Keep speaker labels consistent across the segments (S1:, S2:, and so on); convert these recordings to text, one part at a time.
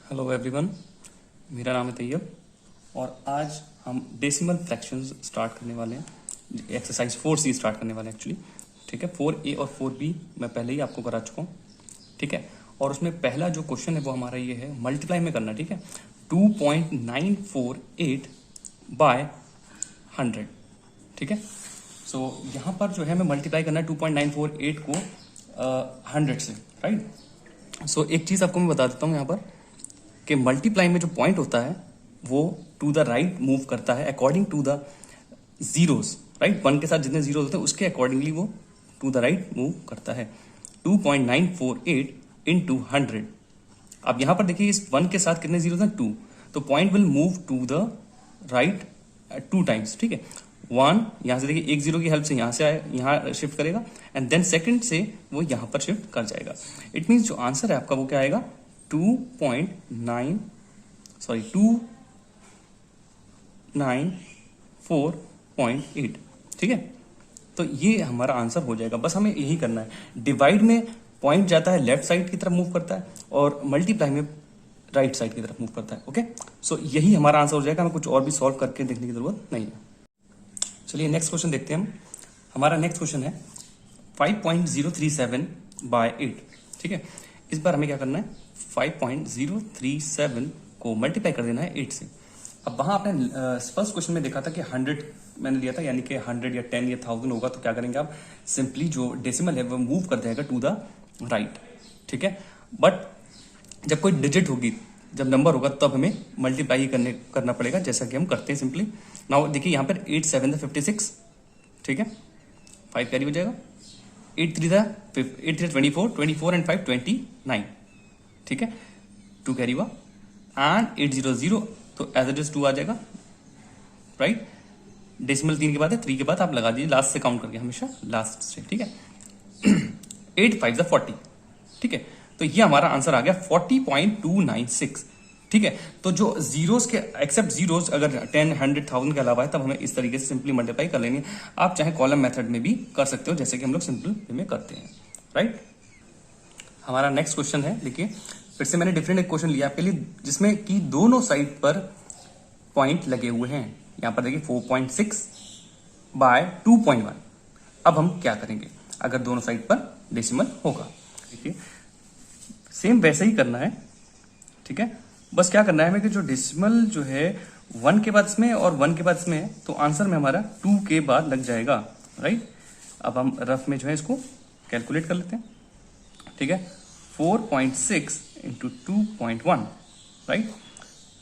S1: Hello everyone, मेरा नाम है तैयब और आज हम डेसिमल फ्रैक्शंस स्टार्ट करने वाले हैं। एक्सरसाइज 4C स्टार्ट करने वाले हैं एक्चुअली। ठीक है, 4A और 4B मैं पहले ही आपको करा चुका हूँ। ठीक है, और उसमें पहला जो क्वेश्चन है वो हमारा ये है, मल्टीप्लाई में करना। ठीक है, 2.948 बाय 100। ठीक है, सो यहाँ पर जो है हमें मल्टीप्लाई करना है 2.948 को 100 से, राइट। सो एक चीज़ आपको मैं बता देता हूँ यहाँ पर कि मल्टीप्लाई में जो पॉइंट होता है वो टू द राइट मूव करता है according to the zeros, right. 1 के साथ जितने जीरो होते हैं उसके अकॉर्डिंगली वो टू द राइट मूव करता है। 2.948 इंटू 100। अब यहां पर देखिए इस 1 के साथ कितने जीरो हैं, 2, तो point will move to the right 2 times. ठीक है, 1 यहां से देखिए एक जीरो की हेल्प से यहां से आए, यहां शिफ्ट करेगा एंड देन सेकंड से वो यहां पर शिफ्ट कर जाएगा। इट मीन्स जो आंसर है आपका वो क्या आएगा, 294.8। ठीक है, तो ये हमारा आंसर हो जाएगा। बस हमें यही करना है। डिवाइड में पॉइंट जाता है लेफ्ट साइड की तरफ मूव करता है और मल्टीप्लाई में राइट साइड की तरफ मूव करता है। ओके, सो यही हमारा आंसर हो जाएगा। हमें कुछ और भी सॉल्व करके देखने की जरूरत नहीं है। चलिए नेक्स्ट क्वेश्चन देखते हैं हम। हमारा नेक्स्ट क्वेश्चन है 5.037 बाय 8। ठीक है, इस बार हमें क्या करना है, 5.037 को मल्टीप्लाई कर देना है 8 से। अब वहां आपने फर्स्ट क्वेश्चन में देखा था कि 100 मैंने लिया था, यानी कि 100 या 10 या 1000 होगा, तो क्या करेंगे आप, सिंपली जो डेसिमल है वो मूव कर जाएगा टू द राइट। ठीक है, बट जब कोई डिजिट होगी, जब नंबर होगा, तब हमें मल्टीप्लाई करना पड़ेगा, जैसा कि हम करते हैं सिंपली। नाउ देखिए यहाँ पर 8 7 56। ठीक है, 5 कैरी हो जाएगा, 8 3 24, 24 एंड 5 29। ठीक है, 2 कैरी हुआ एंड 800, तो एज इट इज 2 आ जाएगा, राइट। डेसिमल 3 के बाद है, 3 के बाद आप लगा दीजिए लास्ट से काउंट करके, हमेशा लास्ट से। ठीक है, 8 5 40। ठीक है, तो ये हमारा आंसर आ गया 40.296। ठीक है, तो जो जीरोस के एक्सेप्ट जीरोस अगर 10 100 1000 के अलावा है, तब हमें इस तरीके से सिंपली मल्टीप्लाई कर लेंगे। आप चाहे कॉलम मेथड में भी कर सकते हो, जैसे कि हम लोग सिंपल वे में करते हैं, राइट। हमारा नेक्स्ट क्वेश्चन है, देखिए फिर से मैंने डिफरेंट एक क्वेश्चन लिया आपके लिए, जिसमें कि दोनों साइड पर पॉइंट लगे हुए हैं। यहां पर देखिए 4.6 बाय 2.1। अब हम क्या करेंगे अगर दोनों साइड पर डेसिमल होगा। देखिए सेम वैसे ही करना है। ठीक है, बस क्या करना है हमें कि जो डेसिमल जो है 1 के बाद इसमें और 1 के बाद इसमें है, तो आंसर में हमारा 2 के बाद लग जाएगा, राइट। अब हम रफ में जो है इसको कैलकुलेट कर लेते हैं। ठीक है, 4.6 इंटू 2.1, राइट।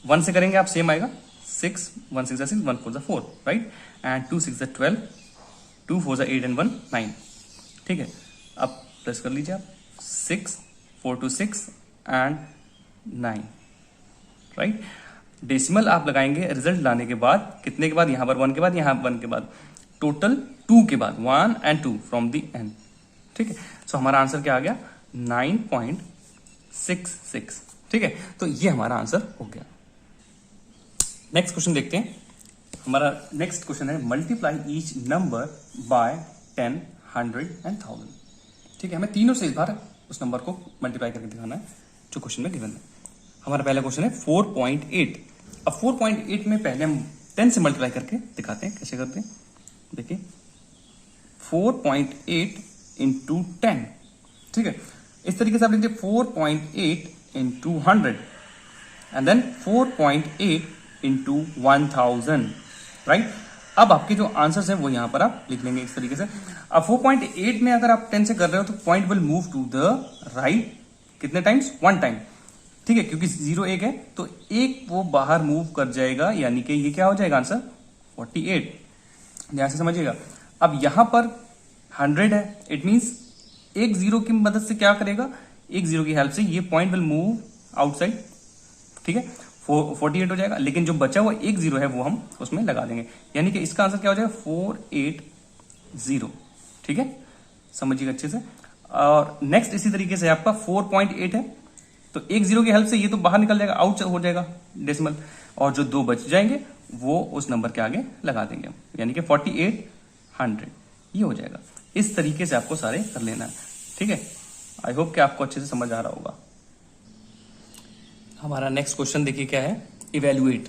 S1: 1 से करेंगे आप, सेम आएगा, 6 1 6 6 1 4 4, राइट, एंड 2 6 12, 2 4 8 एंड 1 9। ठीक है, अब प्लस कर लीजिए आप, 6 4 2 6 एंड 9, राइट। डेसिमल आप लगाएंगे रिजल्ट लाने के बाद, कितने के बाद, यहां पर 1 के बाद, यहां 1 के बाद, टोटल 2 के बाद, 1 एंड 2 फ्रॉम द एंड। ठीक है, सो हमारा आंसर क्या आ गया, 9.66। ठीक है, तो ये हमारा आंसर हो गया। नेक्स्ट क्वेश्चन देखते हैं। हमारा नेक्स्ट क्वेश्चन है multiply each number by 10 100 and 1000। ठीक है, हमें तीनों से इस बार उस नंबर को मल्टीप्लाई करके दिखाना है जो क्वेश्चन में गिवन है। हमारा पहला क्वेश्चन है 4.8। अब 4.8 में पहले हम 10 से मल्टीप्लाई करके दिखाते हैं, कैसे करते हैं। देखिए 4.8 इंटू 10। ठीक है, इस तरीके से आप लिखिए 4.8 into 100 and then 4.8 into 1000, right. अब आपके जो आंसर्स हैं वो यहां पर आप लिख लेंगे इस तरीके से। अब 4.8 में अगर आप 10 से कर रहे हो तो point will move to the right कितने टाइम्स, 1 टाइम। ठीक है, क्योंकि 0 1 है तो 1 वो बाहर मूव कर जाएगा, यानी कि ये क्या हो जाएगा आंसर 48। ध्यान से समझिएगा। अब यहां पर 100 है, इट मींस एक जीरो की मदद से क्या करेगा, एक जीरो की हेल्प से ये पॉइंट विल मूव आउटसाइड। ठीक है, 48 हो जाएगा, लेकिन जो बचा हुआ एक जीरो है वो हम उसमें लगा देंगे, यानी कि इसका आंसर क्या हो जाएगा 480। ठीक है, समझिएगा अच्छे से। और नेक्स्ट इसी तरीके से आपका 4.8 है, तो एक जीरो की हेल्प से ये तो बाहर निकल जाएगा, आउट हो जाएगा डेसिमल, और जो 2 बच जाएंगे वो उस नंबर के आगे लगा देंगे, यानी कि 48 100 ये हो जाएगा। इस तरीके से आपको सारे कर लेना है। ठीक है, आई होप कि आपको अच्छे से समझ आ रहा होगा। हमारा नेक्स्ट क्वेश्चन देखिए क्या है, इवेल्युएट।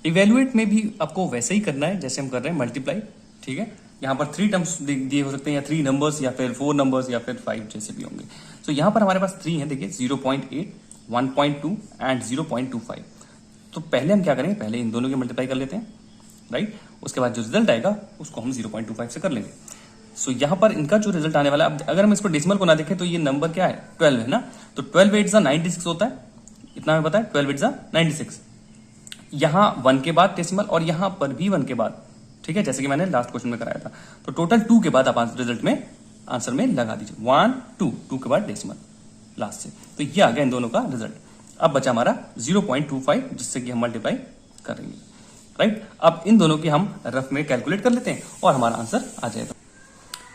S1: इवेल्युएट में भी आपको वैसे ही करना है जैसे हम कर रहे हैं मल्टीप्लाई, ठीक है। यहाँ पर 3 टर्म्स दिए हो सकते हैं, या 3 नंबर्स, या फिर 4 नंबर्स, या फिर 5, जैसे भी होंगे। तो यहाँ पर हमारे पास 3 है, देखिए 0.8, 1.2 एंड 0.25। तो पहले हम क्या करेंगे, पहले इन दोनों की मल्टीप्लाई कर लेते हैं, राइट। उसके बाद जो रिजल्ट आएगा उसको हम 0.25 से कर लेंगे। सो यहाँ पर इनका जो रिजल्ट आने वाला है, अब अगर हम इसको डेसिमल को ना देखें तो ये नंबर क्या है, 12 है ना। तो 12 8 96 होता है, इतना हमें पता है, 12 8 96। यहां 1 के बाद डेसिमल और यहां पर भी 1 के बाद, ठीक है, जैसे कि मैंने लास्ट क्वेश्चन में कराया था। तो टोटल 2 के बाद आप रिजल्ट में आंसर में लगा दीजिए 1 2 के बाद डेसिमल लास्ट से। तो ये आ गया इन दोनों का रिजल्ट। अब बचा हमारा 0.25, जिससे कि हम मल्टीप्लाई करेंगे, राइट। अब इन दोनों की हम रफ में कैलकुलेट कर लेते हैं और हमारा आंसर आ जाएगा।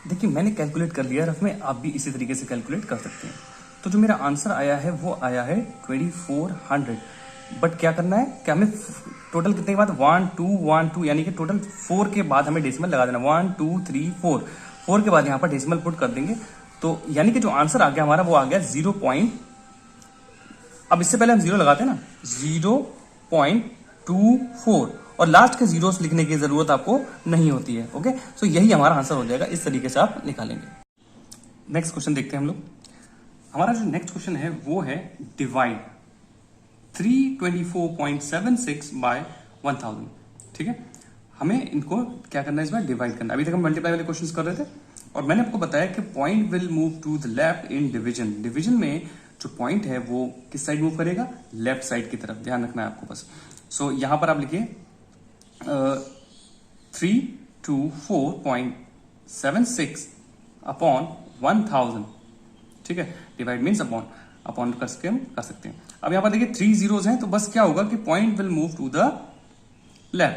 S1: देखिए मैंने कैलकुलेट कर लिया रफ में, आप भी इसी तरीके से कैलकुलेट कर सकते हैं। तो जो मेरा आंसर आया है वो आया है 2400। बट क्या करना है कि हमें टोटल कितने के बाद 1 2 1 2, यानी कि टोटल 4 के बाद हमें डेसिमल लगा देना, 1 2 3 4 के बाद यहाँ पर डेसिमल पुट कर देंगे। तो यानी कि जो आंसर आ गया हमारा वो आ गया 0. अब इससे पहले हम 0 लगाते हैं ना, 0.24, और लास्ट के जीरोस लिखने की जरूरत आपको नहीं होती है। ओके, सो यही हमारा आंसर हो जाएगा, इस तरीके से आप निकालेंगे। नेक्स्ट क्वेश्चन देखते हैं हम लोग। हमारा जो नेक्स्ट क्वेश्चन है वो है डिवाइड 324.76 बाय 1000, ठीक है। हमें इनको क्या करना है, इस बार डिवाइड करना। अभी तक हम मल्टीप्लाई वाले क्वेश्चंस कर रहे थे और मैंने आपको बताया कि point will move to the left in division. Division में जो पॉइंट है वो किस साइड मूव करेगा, लेफ्ट साइड की तरफ, ध्यान रखना है आपको बस। सो यहां पर आप लिखिए 324.76 अपॉन 1000, ठीक है। डिवाइड मीन्स अपॉन करके हम कर सकते हैं। अब यहां पर देखिए 3 जीरोस हैं, तो बस क्या होगा कि point will move to the left.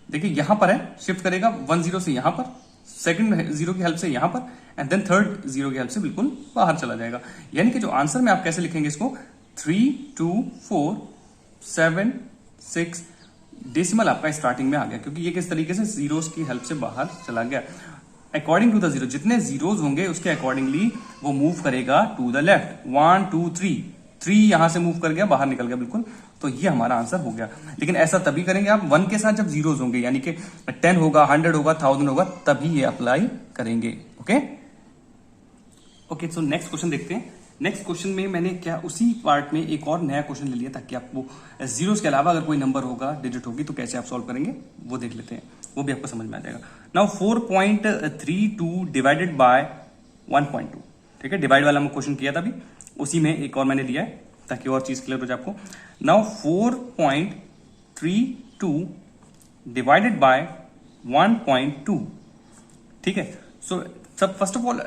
S1: देखिए यहां पर है, शिफ्ट करेगा 1 0 से यहां पर, सेकंड जीरो की हेल्प से यहां पर, एंड देन थर्ड जीरो की हेल्प से बिल्कुल बाहर चला जाएगा। यानी कि जो आंसर में आप कैसे लिखेंगे इसको, 3247 डेसिमल आपका स्टार्टिंग में आ गया, क्योंकि ये किस तरीके से जीरोस की हेल्प से बाहर चला गया। अकॉर्डिंग टू द जीरो, जितने जीरोस होंगे उसके अकॉर्डिंगली वो मूव करेगा टू द लेफ्ट। 1 2 3 यहां से मूव कर गया, बाहर निकल गया बिल्कुल। तो ये हमारा आंसर हो गया। लेकिन ऐसा तभी करेंगे आप 1 के साथ जब जीरोस होंगे, यानी कि 10 होगा, 100 होगा, 1000 होगा, तभी ये अप्लाई करेंगे। ओके, सो नेक्स्ट क्वेश्चन देखते हैं। नेक्स्ट क्वेश्चन में मैंने क्या उसी पार्ट में एक और नया क्वेश्चन ले लिया, ताकि आपको जीरोस के अलावा अगर कोई नंबर होगा, डिजिट होगी, तो कैसे आप सॉल्व करेंगे वो देख लेते हैं, वो भी आपको समझ में आ जाएगा। नाउ 4.32 डिवाइडेड बाय 1.2, ठीक है। डिवाइड वाला मैं क्वेश्चन किया था अभी, उसी में एक और मैंने लिया है ताकि और चीज क्लियर हो जाए आपको। नाउ 4.32 डिवाइडेड बाय 1.2, ठीक है। सो सब first of all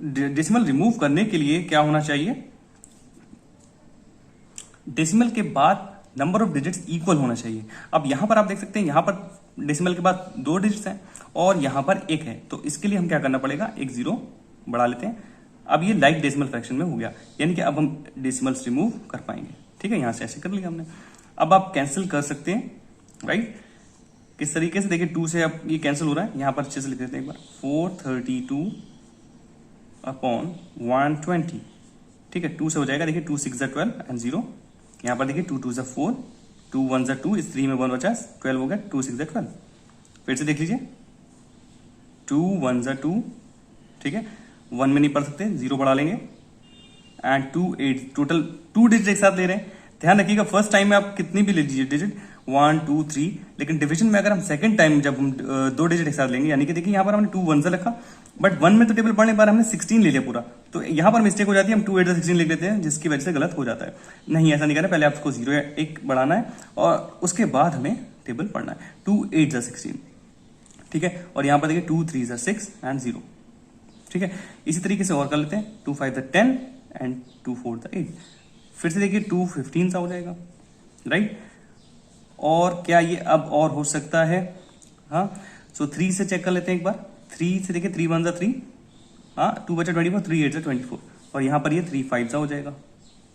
S1: decimal remove करने के लिए क्या होना चाहिए, डेसिमल के बाद नंबर ऑफ डिजिट्स इक्वल होना चाहिए। अब यहां पर आप देख सकते हैं, यहां पर डेसिमल के बाद 2 डिजिट्स हैं और यहां पर 1 है, तो इसके लिए हम क्या करना पड़ेगा, एक जीरो बढ़ा लेते हैं। अब ये लाइक डेसिमल फ्रैक्शन में हो गया, यानी कि अब हम डेसिमल्स रिमूव कर पाएंगे, ठीक है। यहां से ऐसे कर लिया हमने। अब आप कैंसिल कर सकते हैं, राइट। किस तरीके से, देखिए 2 से अब ये कैंसिल हो रहा है, यहां पर अच्छे से लिख देते हैं एक बार, 432 अपॉन 120, ठीक है। 2 से हो जाएगा, देखिए 2 6 12 एंड 0, यहां पर देखिए 2 2 4, 2 1 2, इस 3 में 1 बचा, 12 हो गया, 2 6 12। फिर से देख लीजिए, 2 1 2, ठीक है। 1 में नहीं पढ़ सकते, 0 बढ़ा लेंगे, एंड 2 8, टोटल 2 डिजिट एक साथ ले रहे हैं। ध्यान रखिएगा फर्स्ट टाइम में आप कितनी भी ले लीजिए डिजिट, 1 2 3, लेकिन डिवीजन में अगर हम सेकंड टाइम जब हम 2 डिजिट एक साथ लेंगे, यानी कि देखिए यहां पर हमने 2 1 से रखा, बट 1 में तो टेबल पढ़ने पर हमने 16 ले लिया पूरा, तो यहां पर मिस्टेक हो जाती है, हम 2 8 16 लिख लेते हैं, जिसकी वजह से गलत हो जाता है। नहीं, ऐसा नहीं करना, पहले आपको 0 या 1 बढ़ाना है और उसके बाद हमें टेबल पढ़ना है। 2 8 16, ठीक है। और यहां पर देखिए 2 3 6 एंड 0, ठीक है। इसी तरीके से और कर लेते हैं, 2 5 10 एंड 2 4 8। फिर से देखिए 2 15 सा हो जाएगा, राइट। और क्या ये अब और हो सकता है, हाँ। सो 3 से चेक कर लेते हैं एक बार, 3 से देखिए 3 1 3, हाँ, 2 बचा 24, 3 8 24, और यहां पर ये 3 5 सा हो जाएगा,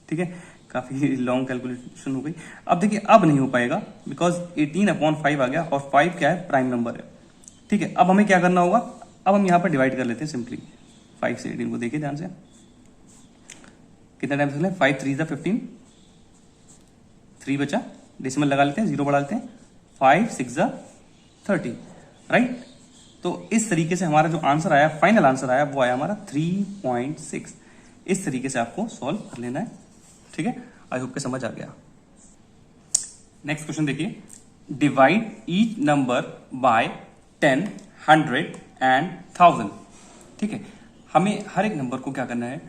S1: ठीक है। काफी लॉन्ग कैलकुलेशन हो गई। अब देखिए अब नहीं हो पाएगा, बिकॉज 18 अपॉन 5 आ गया, और 5 क्या है, प्राइम नंबर है, ठीक है। अब हमें क्या करना होगा, अब हम यहां पर डिवाइड कर लेते हैं सिंपली 5 से 18 को। देखिए ध्यान से, कितना टाइम से 5 3 15, 3 बचा, डेसिमल लगा लेते हैं, 0 बढ़ा लेते हैं, 5 6 30, राइट। तो इस तरीके से हमारा जो आंसर आया, फाइनल आंसर आया, वो आया हमारा 3.6। इस तरीके से आपको सॉल्व कर लेना है, ठीक है। आई होप के समझ आ गया। नेक्स्ट क्वेश्चन देखिए, divide each number by 10, 100 and 1000, ठीक है। हमें हर एक नंबर को क्या करना है,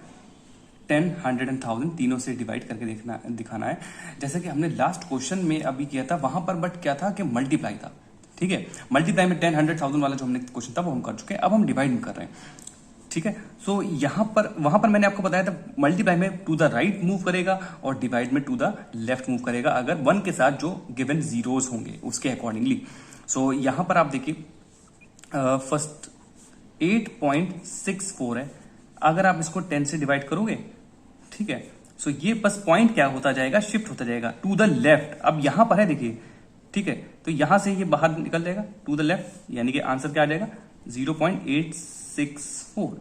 S1: 10, 100 एंड 1000 तीनों से डिवाइड करके दिखाना है। जैसे कि हमने लास्ट क्वेश्चन में अभी किया था, वहां पर बट क्या था कि मल्टीप्लाई था, ठीक है। मल्टीप्लाई में 10, 100, 1000 वाला जो हमने क्वेश्चन था वो हम कर चुके हैं, अब हम डिवाइड में कर रहे हैं, ठीक है। सो यहां पर वहां पर मैंने आपको बताया था मल्टीप्लाई में टू द राइट मूव करेगा और डिवाइड में टू द लेफ्ट मूव करेगा, अगर 1 के साथ जो गिवन जीरोस होंगे उसके अकॉर्डिंगली। सो यहां पर आप देखिए फर्स्ट 8.64 है, अगर आप इसको 10 से डिवाइड करोगे, ठीक है। सो ये बस पॉइंट क्या होता जाएगा, शिफ्ट होता जाएगा टू द लेफ्ट। अब यहां पर है देखिए, ठीक है, तो यहां से ये बाहर निकल जाएगा टू द लेफ्ट, यानी कि आंसर क्या आ जाएगा 0.864,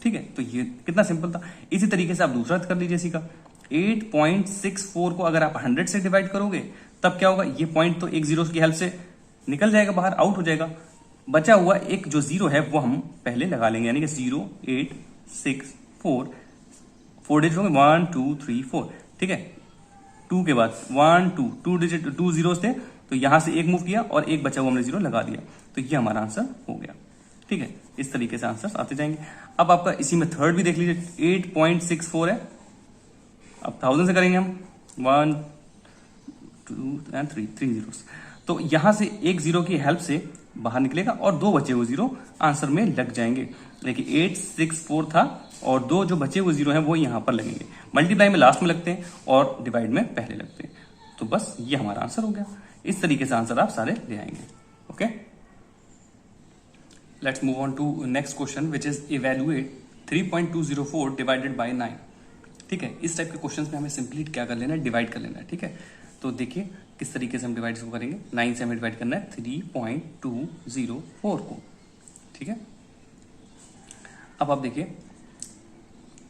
S1: ठीक है। तो ये कितना सिंपल था। इसी तरीके से आप दूसरा कर लीजिए इसी का, 8.64 को अगर आप 100 से डिवाइड करोगे तब क्या होगा, ये पॉइंट तो एक जीरो की हेल्प से निकल जाएगा बाहर, आउट हो जाएगा। बचा हुआ एक जो जीरो है वो हम पहले लगा लेंगे, यानी कि 0864, 4 डिजिट होंगे 1 2 3 4, ठीक है। 2 के बाद 1 2, 2 डिजिट 2 जीरोस थे, तो यहां से एक मूव किया और एक बचा हुआ हमने जीरो लगा दिया, तो ये हमारा आंसर हो गया, ठीक है। इस तरीके से आंसर आते जाएंगे। अब आपका इसी में थर्ड भी देख लीजिए, 8.64 है, अब 1000 से करेंगे हम, 1 2 एंड 3 जीरोस, तो यहां से एक जीरो की हेल्प से बाहर निकलेगा और दो बचे हुए जीरो आंसर में लग जाएंगे। देखिए 864 था और दो जो बचे हुए जीरो हैं वो यहां पर लगेंगे। मल्टीप्लाई में लास्ट में लगते हैं और डिवाइड में पहले लगते हैं, तो बस ये हमारा आंसर हो गया। इस तरीके से आंसर आप सारे ले आएंगे, okay. Let's move on to next question which is evaluate 3.204 divided by 9, ठीक है। इस टाइप के क्वेश्चन में हमें सिंपली क्या कर लेना है, डिवाइड कर लेना है, ठीक है। तो देखिए किस तरीके से हम डिवाइड इसको करेंगे, 9 से हमें डिवाइड करना है 3.204 को, ठीक है। अब आप देखिए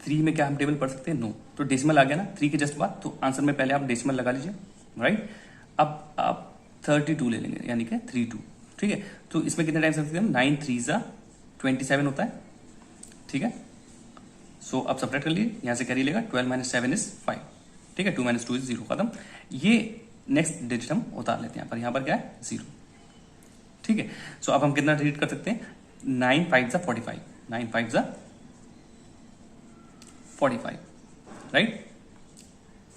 S1: 3 में क्या हम टेबल पढ़ सकते हैं, नो, तो डेसिमल आ गया ना 3 के जस्ट बाद, तो आंसर में पहले आप डेसिमल लगा लीजिए, राइट। अब आप 32 ले लेंगे, यानी कि 32, ठीक है। तो इसमें कितने टाइम्स सकते हैं, 9 3 27 होता है, ठीक है। सो अब सब्ट्रैक्ट कर लीजिए, यहां से कैरी लेगा, 12 - 7 इज 5, ठीक है। 2 - 2 इज 0, खत्म। ये नेक्स्ट डिजिट हम उतार लेते हैं यहाँ पर क्या है 0, ठीक है। सो अब हम कितना डिलीट कर सकते हैं, 9 5 45, 9 5 45, राइट।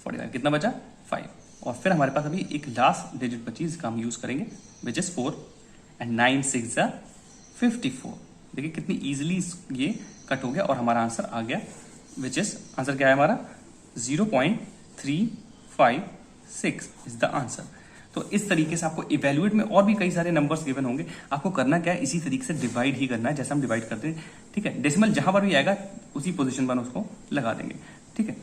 S1: 45 कितना बचा 5, और फिर हमारे पास अभी एक लास्ट डिजिट बची जिसका हम यूज करेंगे विच इज 4, एंड 9 6 54। देखिए कितनी इजीली ये कट हो गया और हमारा आंसर आ गया, विच इज आंसर क्या है हमारा 0.356 इज द आंसर। तो इस तरीके से आपको इवेल्युएट में और भी कई सारे नंबर्स गिवन होंगे, आपको करना क्या है, इसी तरीके से डिवाइड ही करना है जैसा हम डिवाइड करते हैं, ठीक है। डेसिमल जहां पर भी आएगा उसी पोजीशन पर उसको लगा देंगे, ठीक है।